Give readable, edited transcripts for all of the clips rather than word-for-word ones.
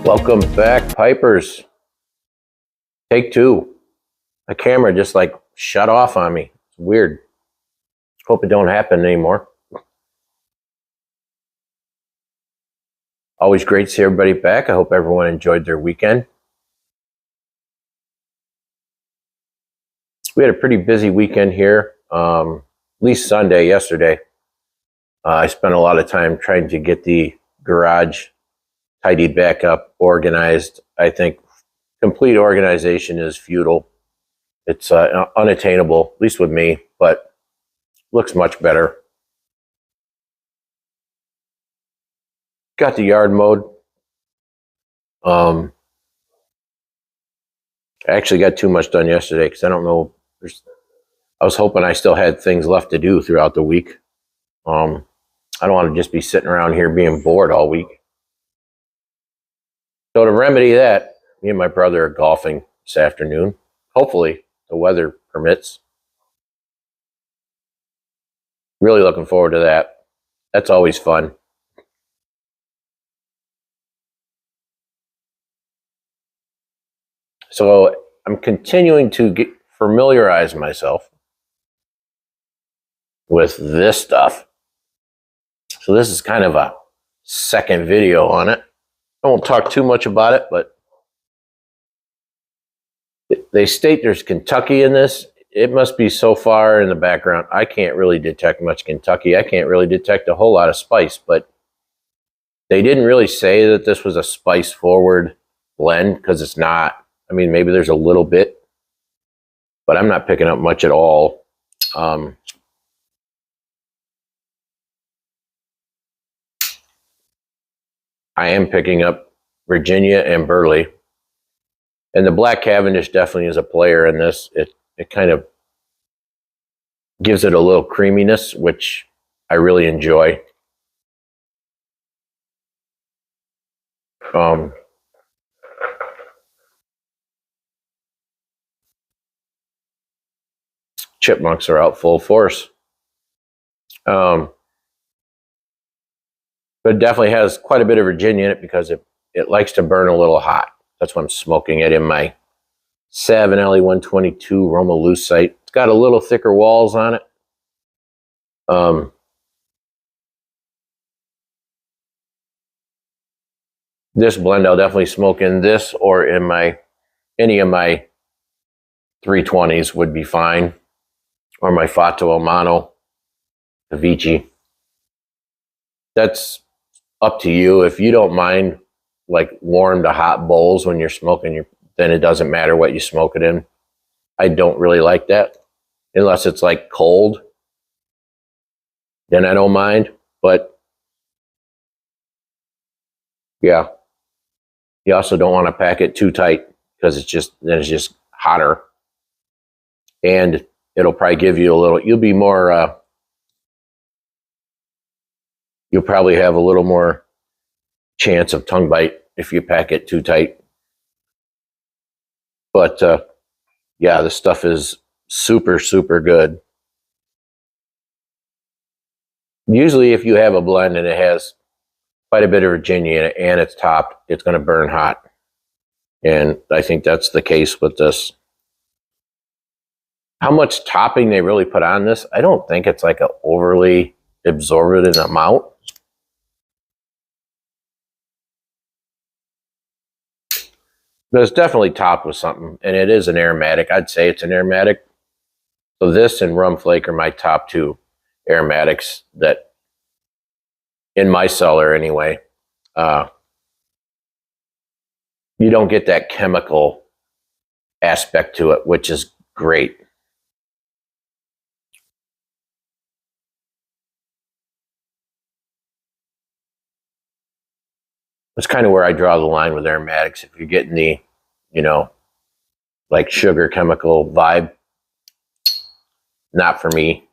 Welcome back, Pipers. Take two. My camera just like shut off on me. It's weird. Hope it don't happen anymore. Always great to see everybody back. I hope everyone enjoyed their weekend. We had a pretty busy weekend here, at least Sunday, yesterday. I spent a lot of time trying to get the garage tidied back up, organized. I think complete organization is futile. It's unattainable, at least with me, but looks much better. Got the yard mowed. I actually got too much done yesterday because I don't know. I was hoping I still had things left to do throughout the week. I don't want to just be sitting around here being bored all week. So to remedy that, me and my brother are golfing this afternoon. Hopefully the weather permits. Really looking forward to that. That's always fun. So I'm continuing to familiarize myself with this stuff. So this is kind of a second video on it. I won't talk too much about it, but they state there's Kentucky in this. It must be so far in the background. I can't really detect much Kentucky. I can't really detect a whole lot of spice, but they didn't really say that this was a spice forward blend because it's not. I mean, maybe there's a little bit, but I'm not picking up much at all. I am picking up Virginia and Burley. And the Black Cavendish definitely is a player in this. It kind of gives it a little creaminess, which I really enjoy. Chipmunks are out full force. But it definitely has quite a bit of Virginia in it because it likes to burn a little hot. That's why I'm smoking it in my Savinelli 122 Roma Lucite. It's got a little thicker walls on it. This blend I'll definitely smoke in this or in any of my 320s would be fine. Or my Fato Amano Vici. That's up to you. If you don't mind like warm to hot bowls when you're smoking, then it doesn't matter what you smoke it in. I don't really like that unless it's like cold. Then I don't mind. But yeah, you also don't want to pack it too tight because it's just hotter, and it'll probably give you a little. You'll be more. You'll probably have a little more chance of tongue bite if you pack it too tight. But yeah, this stuff is super, super good. Usually if you have a blend and it has quite a bit of Virginia in it and it's topped, it's going to burn hot. And I think that's the case with this. How much topping they really put on this, I don't think it's like an overly absorbent amount. But it's definitely topped with something, and it is an aromatic. I'd say it's an aromatic. So this and Rum Flake are my top two aromatics that, in my cellar anyway. You don't get that chemical aspect to it, which is great. That's kind of where I draw the line with aromatics. If you're getting the, like sugar chemical vibe, not for me.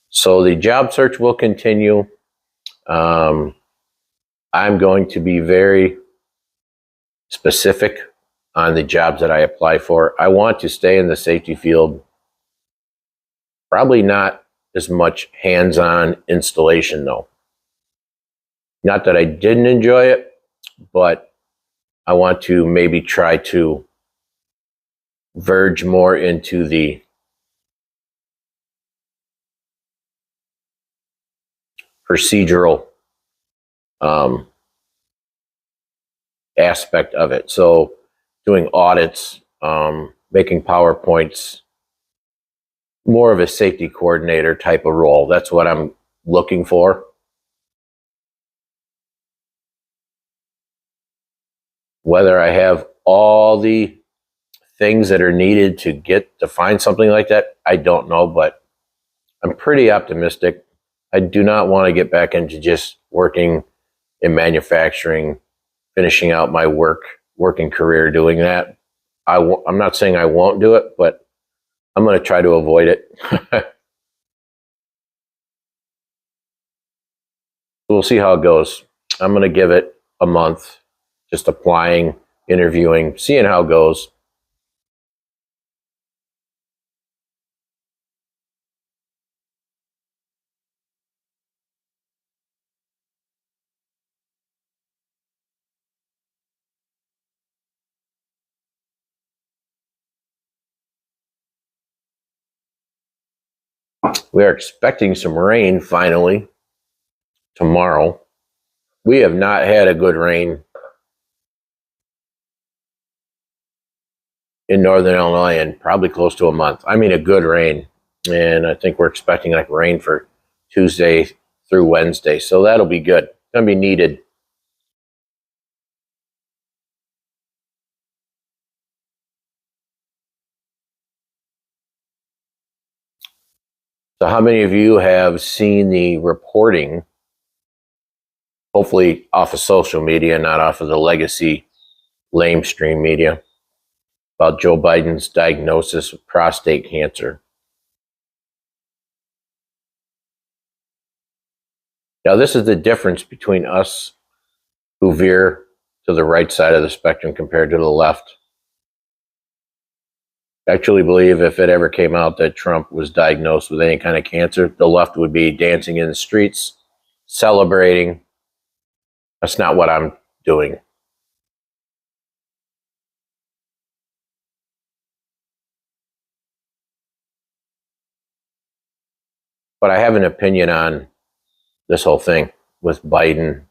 So the job search will continue. I'm going to be very specific on the jobs that I apply for. I want to stay in the safety field, probably not as much hands-on installation though. Not that I didn't enjoy it, but I want to maybe try to verge more into the procedural aspect of it. So doing audits, making PowerPoints, more of a safety coordinator type of role. That's what I'm looking for. Whether I have all the things that are needed to find something like that, I don't know, but I'm pretty optimistic. I do not want to get back into just working in manufacturing, finishing out my working career doing that. I'm not saying I won't do it, but I'm going to try to avoid it. We'll see how it goes. I'm going to give it a month, just applying, interviewing, seeing how it goes. We are expecting some rain finally tomorrow. We have not had a good rain in Northern Illinois in probably close to a month. I mean, a good rain. And I think we're expecting like rain for Tuesday through Wednesday. So that'll be good. It's going to be needed. So how many of you have seen the reporting, hopefully off of social media, not off of the legacy lamestream media, about Joe Biden's diagnosis of prostate cancer? Now, this is the difference between us who veer to the right side of the spectrum compared to the left. I actually believe if it ever came out that Trump was diagnosed with any kind of cancer, the left would be dancing in the streets, celebrating. That's not what I'm doing. But I have an opinion on this whole thing with Biden.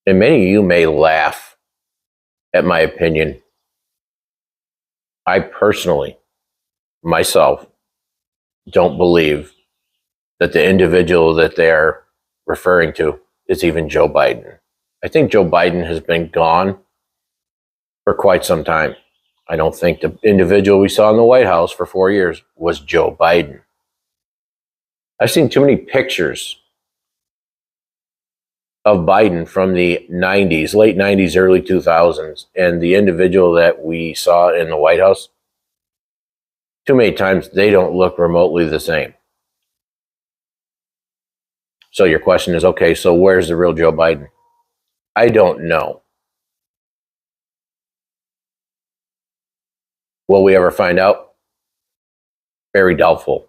And many of you may laugh at my opinion. I personally, myself, don't believe that the individual that they're referring to is even Joe Biden. I think Joe Biden has been gone for quite some time. I don't think the individual we saw in the White House for 4 years was Joe Biden. I've seen too many pictures of Biden from the 90s, late 90s, early 2000s, and the individual that we saw in the White House, too many times they don't look remotely the same. So your question is, okay, so where's the real Joe Biden? I don't know. Will we ever find out? Very doubtful,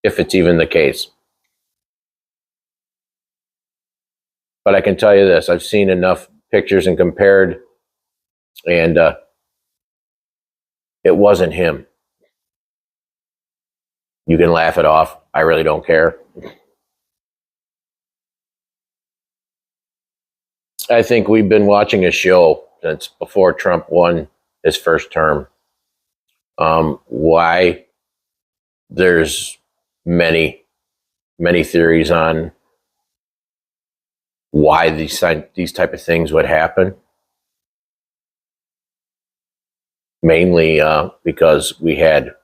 if it's even the case. But I can tell you this, I've seen enough pictures and compared, and it wasn't him. You can laugh it off. I really don't care. I think we've been watching a show since before Trump won his first term. Why? There's many theories on why these type of things would happen. Mainly because we had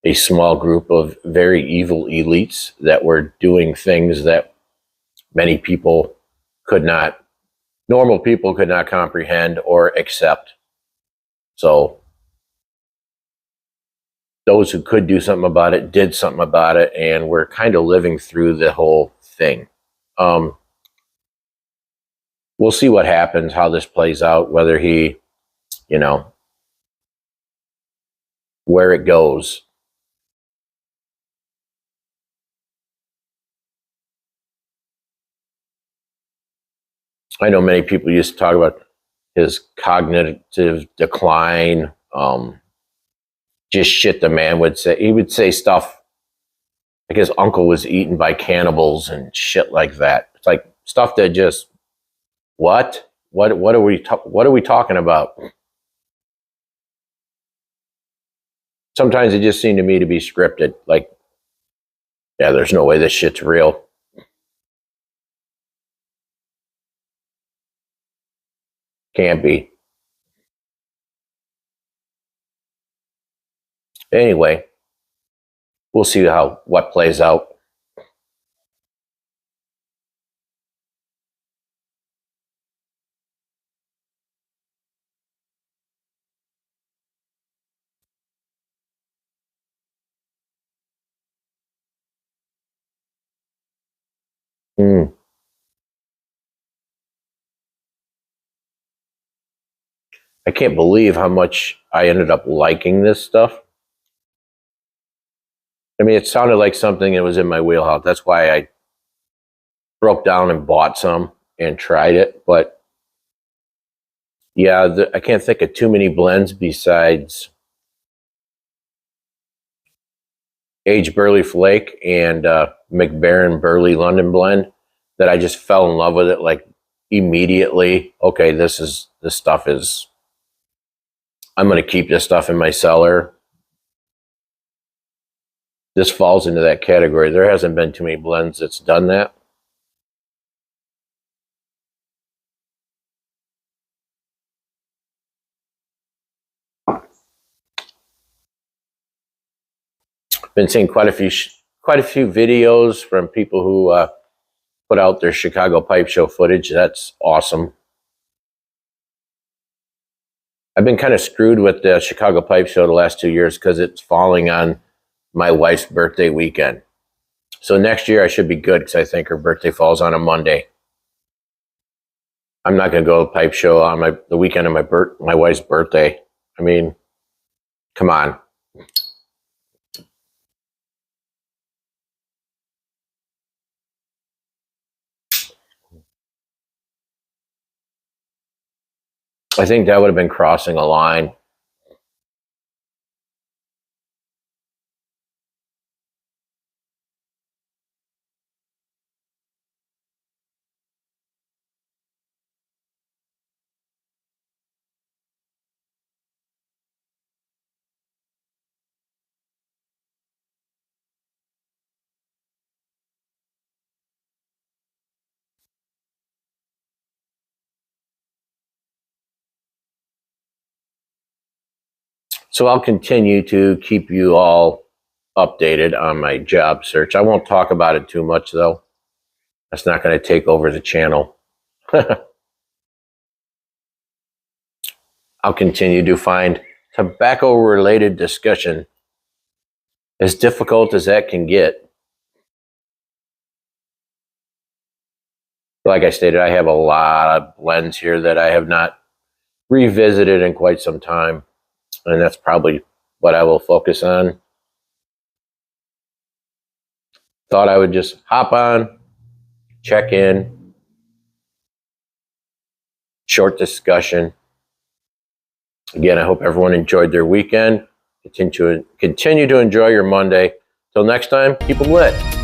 a small group of very evil elites that were doing things that many people normal people could not comprehend or accept. So those who could do something about it did something about it, and we're kind of living through the whole thing. We'll see what happens, how this plays out, whether he, where it goes. I know many people used to talk about his cognitive decline, just shit the man would say. He would say stuff like his uncle was eaten by cannibals and shit like that. It's like stuff that just, what are we talking about? Sometimes it just seemed to me to be scripted. Like, yeah, there's no way this shit's real. Can't be. Anyway, we'll see what plays out. I can't believe how much I ended up liking this stuff. I mean, it sounded like something that was in my wheelhouse. That's why I broke down and bought some and tried it. But yeah, I can't think of too many blends besides Aged Burley Flake and McBaron Burley London Blend that I just fell in love with it like immediately. Okay, this stuff is, I'm going to keep this stuff in my cellar. This falls into that category. There hasn't been too many blends that's done that. Been seeing quite a few videos from people who put out their Chicago Pipe Show footage. That's awesome. I've been kind of screwed with the Chicago Pipe Show the last 2 years because it's falling on my wife's birthday weekend. So next year I should be good because I think her birthday falls on a Monday. I'm not going to go to a pipe show on the weekend of my wife's birthday. I mean, come on. I think that would have been crossing a line. So I'll continue to keep you all updated on my job search. I won't talk about it too much, though. That's not going to take over the channel. I'll continue to find tobacco-related discussion, as difficult as that can get. Like I stated, I have a lot of blends here that I have not revisited in quite some time, and that's probably what I will focus on. Thought I would just hop on, check in, short discussion. Again, I hope everyone enjoyed their weekend. Continue to enjoy your Monday. Till next time, keep it lit.